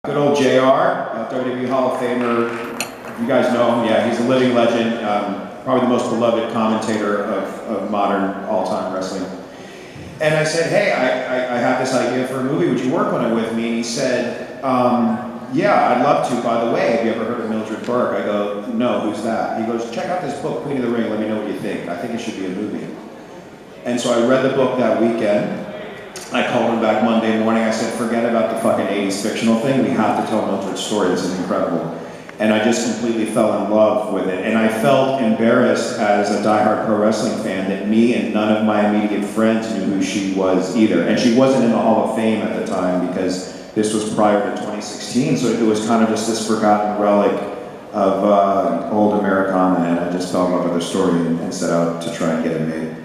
Good old JR, WWE Hall of Famer. You guys know him, yeah, he's a living legend, probably the most beloved commentator of modern all-time wrestling. And I said, hey, I have this idea for a movie, would you work on it with me? And he said, yeah, I'd love to. By the way, have you ever heard of Mildred Burke? I go, no, who's that? He goes, check out this book, Queen of the Ring, let me know what you think. I think it should be a movie. And so I read the book that weekend. I called him back Monday morning. I said, forget about the fucking 80s fictional thing. We have to tell Mildred's story. This is incredible. And I just completely fell in love with it. And I felt embarrassed as a diehard pro wrestling fan that me and none of my immediate friends knew who she was either. And she wasn't in the Hall of Fame at the time because this was prior to 2016. So it was kind of just this forgotten relic of old Americana. And I just fell in love with her story and set out to try and get it made.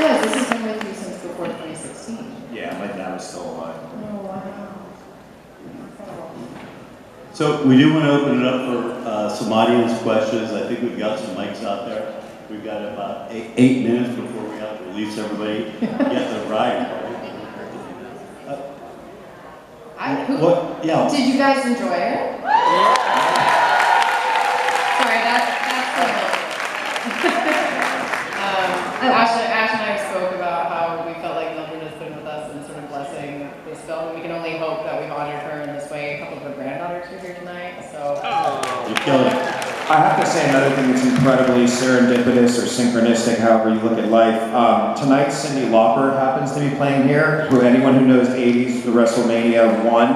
This has been with you since before 2016. Yeah, my dad was still alive. Oh, wow. So we do want to open it up for some audience questions. I think we've got some mics out there. We've got about eight minutes before we have to release everybody, get the ride. Yeah. Did you guys enjoy it? Yeah. Sorry, that's Ash and I spoke about how we felt like Mildred has been with us and sort of blessing this film. We can only hope that we've honored her in this way. A couple of her granddaughters are here tonight, so. You're killing it. I have to say another thing that's incredibly serendipitous or synchronistic, however you look at life. Tonight, Cyndi Lauper happens to be playing here. Who anyone who knows 80s, the WrestleMania 1.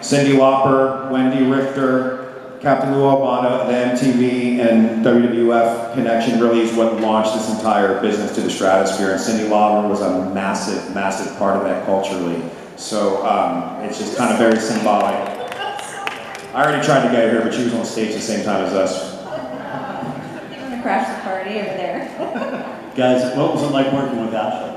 Cyndi Lauper, Wendy Richter, Captain Lou Albano, the MTV and WWF connection really is what launched this entire business to the stratosphere, and Cyndi Lauper was a massive, massive part of that culturally. So it's just kind of very symbolic. I already tried to get her here, but she was on stage at the same time as us. I'm gonna crash the party over there. Guys, what was it like working with Ash?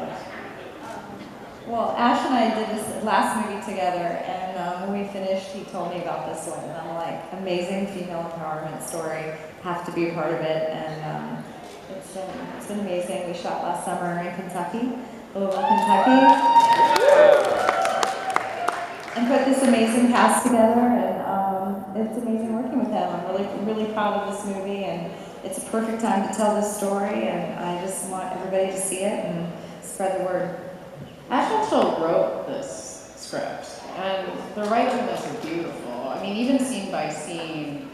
Well, Ash and I did this last movie together, and when we finished, he told me about this one, and I'm like, amazing female empowerment story, have to be a part of it, and it's been amazing. We shot last summer in Kentucky, Louisville, Kentucky, and put this amazing cast together, and it's amazing working with them. I'm really proud of this movie, and it's a perfect time to tell this story, and I just want everybody to see it and spread the word. Ash also wrote this script, and the writing in this is beautiful. I mean, even scene by scene,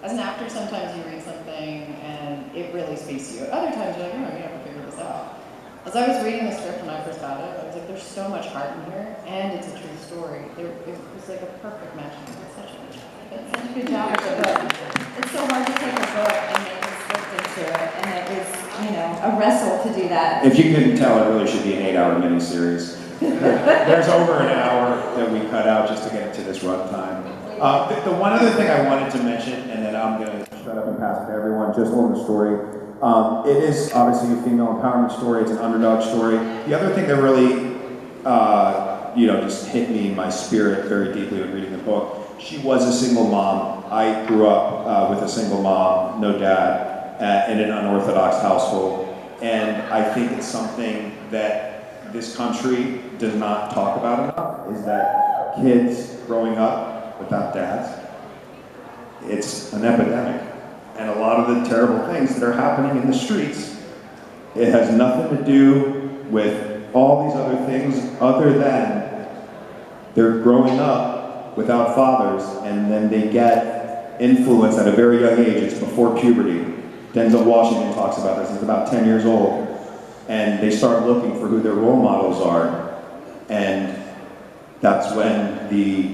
as an actor, sometimes you read something and it really speaks to you. Other times you're like, oh, we have to figure this out. As I was reading the script when I first got it, I was like, there's so much heart in here, and it's a true story. It was like a perfect match. It's such a good job with the book. It's so hard to take a book and make a script into it, and it was, you know, a wrestle to do that. If you couldn't tell, it really should be an 8-hour miniseries. There's over an hour that we cut out just to get into this runtime. The one other thing I wanted to mention, and then I'm going to shut up and pass it to everyone, just on the story. It is obviously a female empowerment story. It's an underdog story. The other thing that really, just hit me in my spirit very deeply when reading the book, she was a single mom. I grew up with a single mom, no dad, in an unorthodox household. And I think it's something that this country does not talk about enough, is that kids growing up without dads, it's an epidemic. And a lot of the terrible things that are happening in the streets, it has nothing to do with all these other things other than they're growing up without fathers, and then they get influence at a very young age. It's before puberty. Denzel Washington talks about this. He's about 10 years old. And they start looking for who their role models are. And that's when the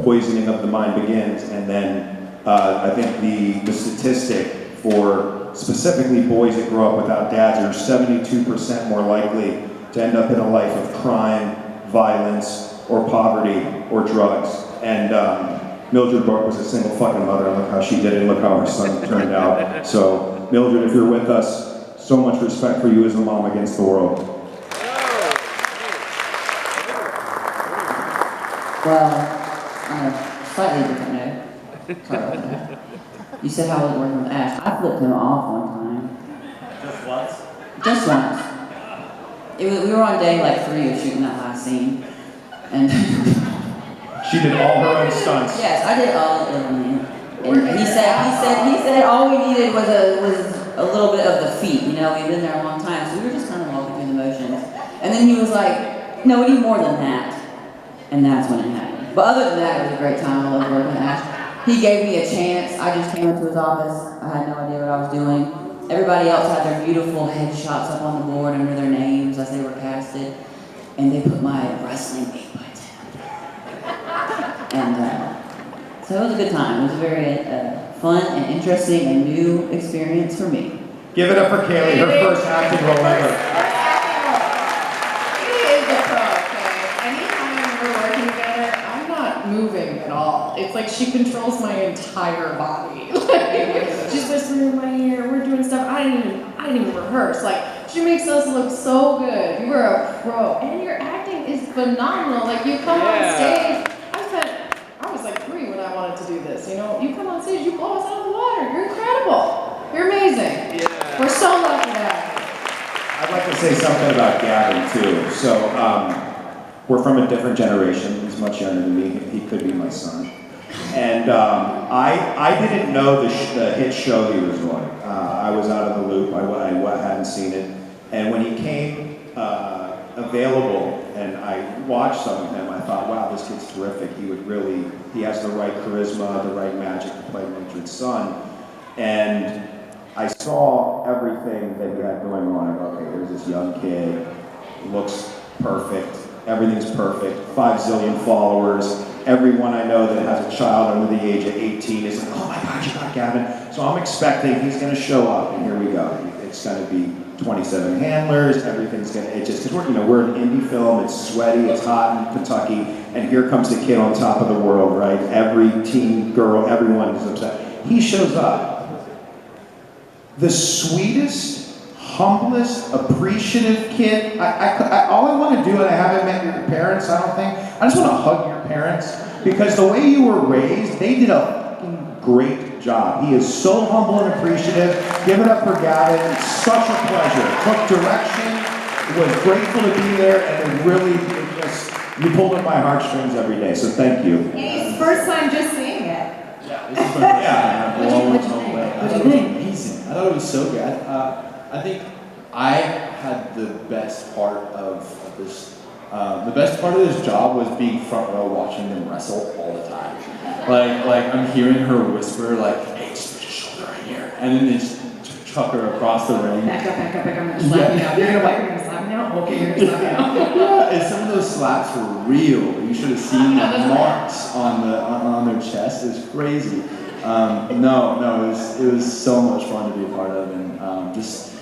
poisoning of the mind begins. And then I think the statistic for specifically boys that grow up without dads are 72% more likely to end up in a life of crime, violence, or poverty, or drugs. And Mildred Burke was a single fucking mother, and look how she did it, look how her son turned out. So, Mildred, if you're with us, so much respect for you as a mom against the world. Well, on a slightly different note, sorry about that. You said how I was working with Ash. I flipped him off one time. Just once? Just once. we were on day like 3 of shooting that last scene, and She did all her own stunts. yes, I did all of them. And he said all we needed was a little bit of the feet. You know, we'd been there a long time, so we were just kind of walking through the motions. And then he was like, "No, we need more than that," and that's when it happened. But other than that, it was a great time. I loved working with Ash. He gave me a chance. I just came into his office. I had no idea what I was doing. Everybody else had their beautiful headshots up on the board under their names as they were casted, and they put my wrestling 8x10. And so it was a good time. It was a very fun and interesting and new experience for me. Give it up for Kailey, her first acting role ever. She is a pro, okay? Anytime we're working together, I'm not moving at all. It's like she controls my entire body. Like, she's whispering in my ear, we're doing stuff. I didn't even rehearse. Like, she makes us look so good. You are a pro. And your acting is phenomenal. Like, you come on stage. I was like 3 when I wanted to do this. You know, you come on stage, you blow us out of the water. You're incredible. You're amazing. Yeah. We're so lucky to have you. I'd like to say something about Gavin too. So we're from a different generation. He's much younger than me. He could be my son. And I didn't know the hit show he was on. I was out of the loop. I hadn't seen it. And when he came available and I watched some of him, I thought, wow, this kid's terrific. He has the right charisma, the right magic to play Mildred's son. And I saw everything that he had going on. I go, okay, here's this young kid, looks perfect, everything's perfect, 5 zillion followers. Everyone I know that has a child under the age of 18 is like, oh my God, you got Gavin. So I'm expecting he's gonna show up, and here we go. It's gonna be 27 handlers, everything's gonna, because we're an indie film, it's sweaty, it's hot in Kentucky, and here comes the kid on top of the world, right? Every teen girl, everyone is upset. He shows up. The sweetest, humblest, appreciative kid. All I want to do, and I haven't met your parents, I don't think, I just want to hug your parents, because the way you were raised, they did a fucking great job. He is so humble and appreciative. Give it up for Gavin. It's such a pleasure. Took direction, was grateful to be there, and you pulled at my heartstrings every day, so thank you. And it's first time just seeing it. Yeah, this is my first time. What'd you think? I thought it was amazing. I thought it was so good. I think I had the best part of this. The best part of this job was being front row watching them wrestle all the time. Like I'm hearing her whisper, like, "Hey, just put your shoulder right here," and then they just chuck her across the ring. Back up, I'm gonna slap you now. You're gonna slap me now? Okay, you're gonna slap me now. Yeah, and some of those slaps were real. You should have seen the marks on their chest. It's crazy. It was so much fun to be a part of, and just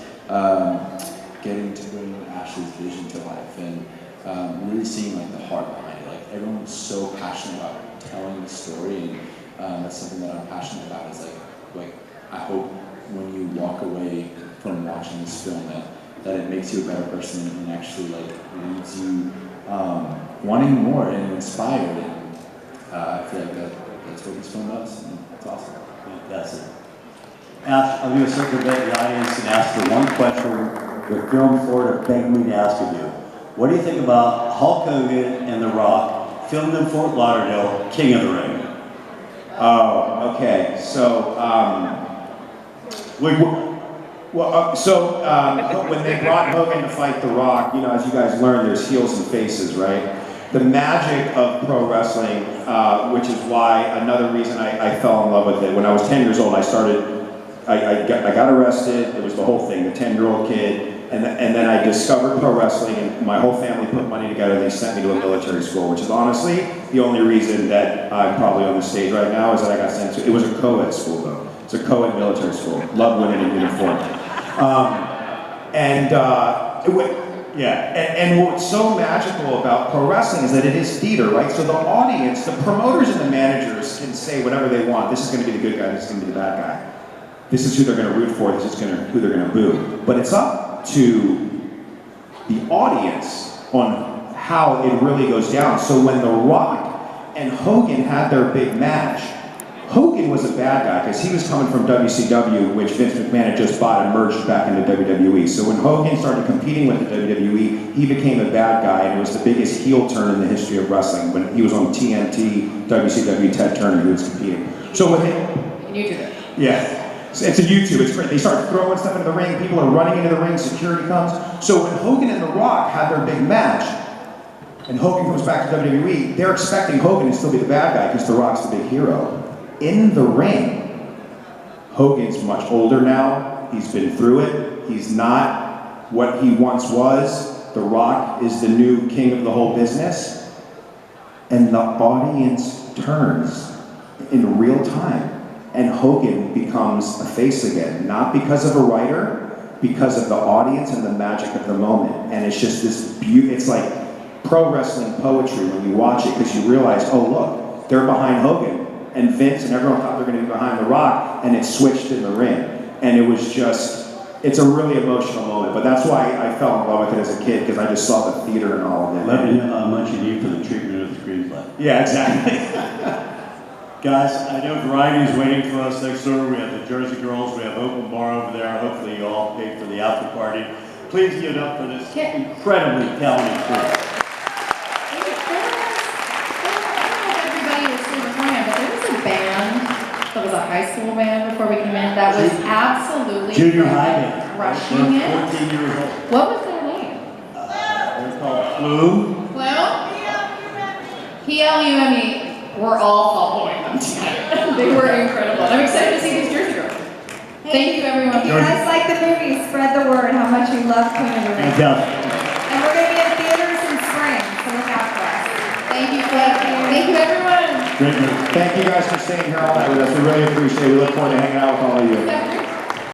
getting to bring Ashley's vision to life, and really seeing like the heart behind it. Like everyone was so passionate about telling the story, and that's something that I'm passionate about. Is like I hope when you walk away from watching this film that it makes you a better person and actually like leaves you wanting more and inspired. And I feel like that's what this film does. And it's awesome. Fantastic. Ash, I'm going to circumvent the audience and ask for one question the film Florida begged me to ask of you. What do you think about Hulk Hogan and The Rock, filmed in Fort Lauderdale, King of the Ring? Oh, okay. So, when they brought Hogan to fight The Rock, as you guys learned, there's heels and faces, right? The magic of pro wrestling, which is why another reason I fell in love with it. When I was 10 years old, I got arrested. It was the whole thing, the 10-year-old kid. And then I discovered pro wrestling, and my whole family put money together, and they sent me to a military school, which is honestly the only reason that I'm probably on the stage right now is that I got sent to. It was a co-ed school, though. It's a co-ed military school. Love women in uniform. And what's so magical about pro wrestling is that it is theater, right? So the audience, the promoters and the managers can say whatever they want. This is going to be the good guy, this is going to be the bad guy. This is who they're going to root for, this is who they're going to boo. But it's up to the audience on how it really goes down. So when The Rock and Hogan had their big match, Hogan was a bad guy because he was coming from WCW, which Vince McMahon had just bought and merged back into WWE. So when Hogan started competing with the WWE, he became a bad guy, and it was the biggest heel turn in the history of wrestling. When he was on TNT, WCW, Ted Turner, he was competing. So with him, You do it. yeah. It's a YouTube, it's great. They start throwing stuff into the ring, people are running into the ring, security comes. So when Hogan and The Rock had their big match, and Hogan comes back to WWE, they're expecting Hogan to still be the bad guy because The Rock's the big hero. In the ring, Hogan's much older now, he's been through it, he's not what he once was. The Rock is the new king of the whole business. And the audience turns in real time. And Hogan becomes a face again, not because of a writer, because of the audience and the magic of the moment. And it's just this it's like pro wrestling poetry when you watch it, because you realize, oh look, they're behind Hogan. And Vince and everyone thought they were going to be behind The Rock, and it switched in the ring. And it was just, it's a really emotional moment. But that's why I fell in love with it as a kid, because I just saw the theater and all of it. Let me know how much you need for the treatment of the screenplay. Yeah, exactly. Guys, I know variety is waiting for us next door. We have the Jersey Girls, we have open bar over there. Hopefully you all paid for the after party. Please give it up for this incredibly talented crew. That was a high school band before we came in. That was absolutely Junior high band. crushing it. 14 years old. What was their name? They're called Plume. Plume. We're all following them tonight. They were incredible. I'm excited to see these Jersey Girls. Thank you, everyone. If you guys like the movie, spread the word how much you love coming to the ring. And we're going to be in theaters in spring, so look out for us. Thank you, Thank you, everyone. Great movie. Thank you guys for staying here all night with us. We really appreciate it. We look forward to hanging out with all of you.